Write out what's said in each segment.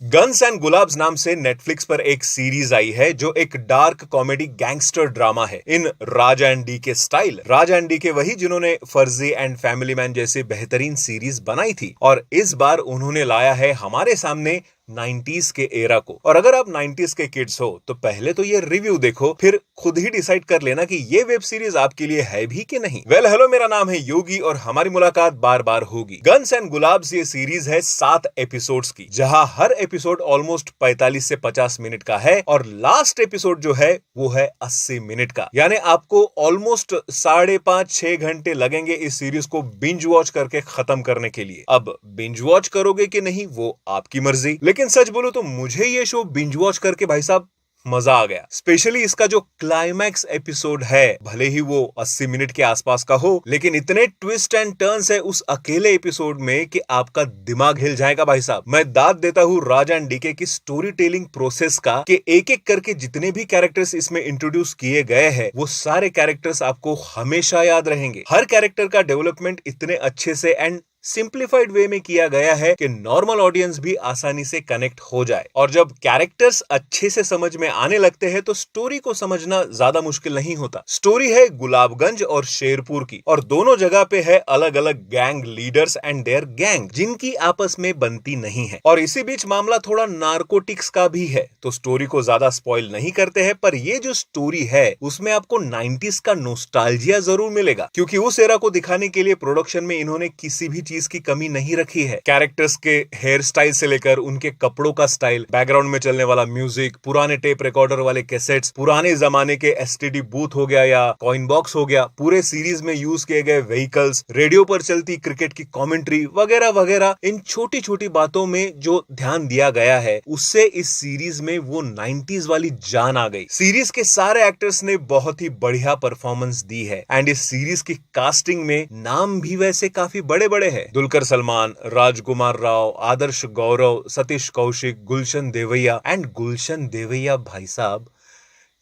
Guns and Gulaabs नाम से Netflix पर एक सीरीज आई है जो एक डार्क कॉमेडी गैंगस्टर ड्रामा है इन राजा एंड डी के स्टाइल। राजा एंड डी के वही जिन्होंने फर्जी एंड फैमिली मैन जैसे बेहतरीन सीरीज बनाई थी और इस बार उन्होंने लाया है हमारे सामने 90s के एरा को। और अगर आप 90s के किड्स हो तो पहले तो ये रिव्यू देखो, फिर खुद ही डिसाइड कर लेना कि ये वेब सीरीज आपके लिए है भी कि नहीं। वेल हेलो, मेरा नाम है योगी और हमारी मुलाकात बार बार होगी। गन्स एंड गुलाब्स ये सीरीज है 7 एपिसोड्स की, जहां हर एपिसोड ऑलमोस्ट 45 से 50 मिनट का है और लास्ट एपिसोड जो है वो है 80 मिनट का। यानी आपको ऑलमोस्ट 5.5-6 घंटे लगेंगे इस सीरीज को बिंज वॉच करके खत्म करने के लिए। अब बिंज वॉच करोगे कि नहीं वो आपकी मर्जी, लेकिन सच बोलो तो मुझे ये शो बिंज वॉच करके भाई साहब मजा आ गया। स्पेशली इसका जो क्लाइमैक्स एपिसोड है, भले ही वो 80 मिनट के आसपास का हो, लेकिन इतने ट्विस्ट एंड टर्न्स है उस अकेले एपिसोड में कि आपका दिमाग हिल जाएगा भाई साहब। मैं दाद देता हूँ राजा एंड डीके की स्टोरी टेलिंग प्रोसेस का कि एक एक करके जितने भी कैरेक्टर्स इसमें इंट्रोड्यूस किए गए हैं वो सारे कैरेक्टर्स आपको हमेशा याद रहेंगे। हर कैरेक्टर का डेवलपमेंट इतने अच्छे से एंड सिंप्लीफाइड वे में किया गया है कि नॉर्मल ऑडियंस भी आसानी से कनेक्ट हो जाए। और जब कैरेक्टर्स अच्छे से समझ में आने लगते हैं तो स्टोरी को समझना ज्यादा मुश्किल नहीं होता। स्टोरी है गुलाबगंज और शेरपुर की और दोनों जगह पे है अलग अलग gang leaders and their gang जिनकी आपस में बनती नहीं है। और इसी बीच मामला थोड़ा नार्कोटिक्स का भी है, तो स्टोरी को ज्यादा स्पॉइल नहीं करते हैं। पर ये जो स्टोरी है उसमें आपको 90s का नोस्टाल्जिया जरूर मिलेगा, क्योंकि उस एरा को दिखाने के लिए प्रोडक्शन में इन्होंने किसी भी की कमी नहीं रखी है। कैरेक्टर्स के हेयर स्टाइल से लेकर उनके कपड़ों का स्टाइल, बैकग्राउंड में चलने वाला म्यूजिक, पुराने टेप रिकॉर्डर वाले कैसेट्स, पुराने जमाने के एसटीडी बूथ हो गया या कॉइन बॉक्स हो गया, पूरे सीरीज में यूज किए गए व्हीकल्स, रेडियो पर चलती क्रिकेट की कमेंट्री वगैरह वगैरह, इन छोटी छोटी बातों में जो ध्यान दिया गया है उससे इस सीरीज में वो 90s वाली जान आ गई। सीरीज के सारे एक्टर्स ने बहुत ही बढ़िया परफॉर्मेंस दी है एंड इस सीरीज की कास्टिंग में नाम भी वैसे काफी बड़े बड़े हैं। दुलकर सलमान, राजकुमार राव, आदर्श गौरव, सतीश कौशिक, गुलशन देवैया एंड गुलशन देवैया भाई साहब,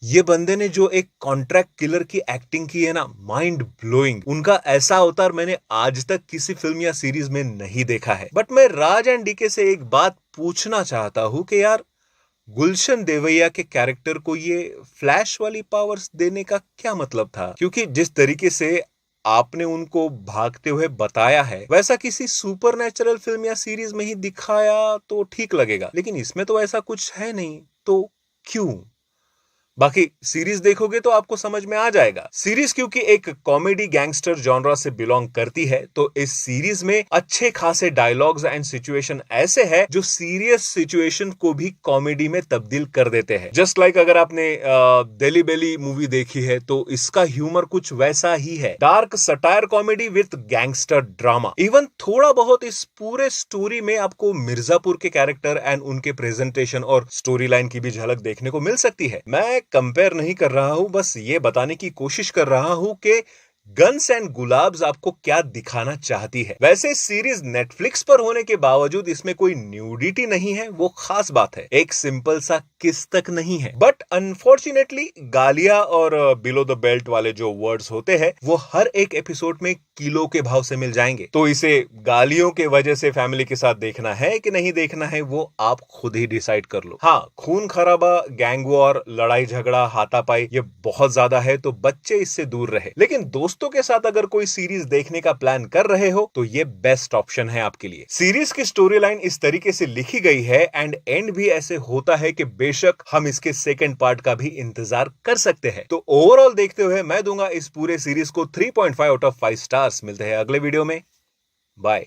ये बंदे ने जो एक कॉन्ट्रैक्ट किलर की एक्टिंग की है ना, माइंड ब्लोइंग। उनका ऐसा अवतार मैंने आज तक किसी फिल्म या सीरीज में नहीं देखा है। बट मैं राज एंड डीके से एक बात पूछना चाहता हूं कि यार गुलशन देवैया के कैरेक्टर को ये फ्लैश वाली पावर्स देने का क्या मतलब था? क्योंकि जिस तरीके से आपने उनको भागते हुए बताया है वैसा किसी सुपरनैचुरल फिल्म या सीरीज में ही दिखाया तो ठीक लगेगा, लेकिन इसमें तो ऐसा कुछ है नहीं, तो क्यों? बाकी सीरीज देखोगे तो आपको समझ में आ जाएगा। सीरीज क्योंकि एक कॉमेडी गैंगस्टर जॉनरा से बिलोंग करती है तो इस सीरीज में अच्छे खासे डायलॉग्स एंड सिचुएशन ऐसे हैं जो सीरियस सिचुएशन को भी कॉमेडी में तब्दील कर देते हैं। जस्ट लाइक अगर आपने दिल्ली बेली मूवी देखी है तो इसका ह्यूमर कुछ वैसा ही है, dark satire comedy with gangster drama. Even थोड़ा बहुत इस पूरे स्टोरी में आपको मिर्जापुर के कैरेक्टर एंड उनके प्रेजेंटेशन और स्टोरी लाइन की भी झलक देखने को मिल सकती है। मैं कंपेयर नहीं कर रहा हूं, बस ये बताने की कोशिश कर रहा हूं कि गन्स एंड गुलाब्स आपको क्या दिखाना चाहती है। वैसे सीरीज नेटफ्लिक्स पर होने के बावजूद इसमें कोई न्यूडिटी नहीं है, वो खास बात है। एक सिंपल सा किस तक नहीं है, बट अनफॉर्चुनेटली गालिया और बिलो द बेल्ट वाले जो वर्ड्स होते हैं वो हर एक एपिसोड में किलो के भाव से मिल जाएंगे। तो इसे गालियों के वजह से फैमिली के साथ देखना है कि नहीं देखना है वो आप खुद ही डिसाइड कर लो। हाँ, खून खराबा, गैंग वॉर, लड़ाई झगड़ा, हाथापाई ये बहुत ज्यादा है तो बच्चे इससे दूर रहे। लेकिन दोस्तों के साथ अगर कोई सीरीज देखने का प्लान कर रहे हो तो ये बेस्ट ऑप्शन है आपके लिए। सीरीज की स्टोरी लाइन इस तरीके से लिखी गई है एंड एंड भी ऐसे होता है कि बेशक हम इसके सेकंड पार्ट का भी इंतजार कर सकते हैं। तो ओवरऑल देखते हुए मैं दूंगा इस पूरे सीरीज को 3.5 आउट ऑफ 5 स्टार्स। मिलते हैं अगले वीडियो में, बाय।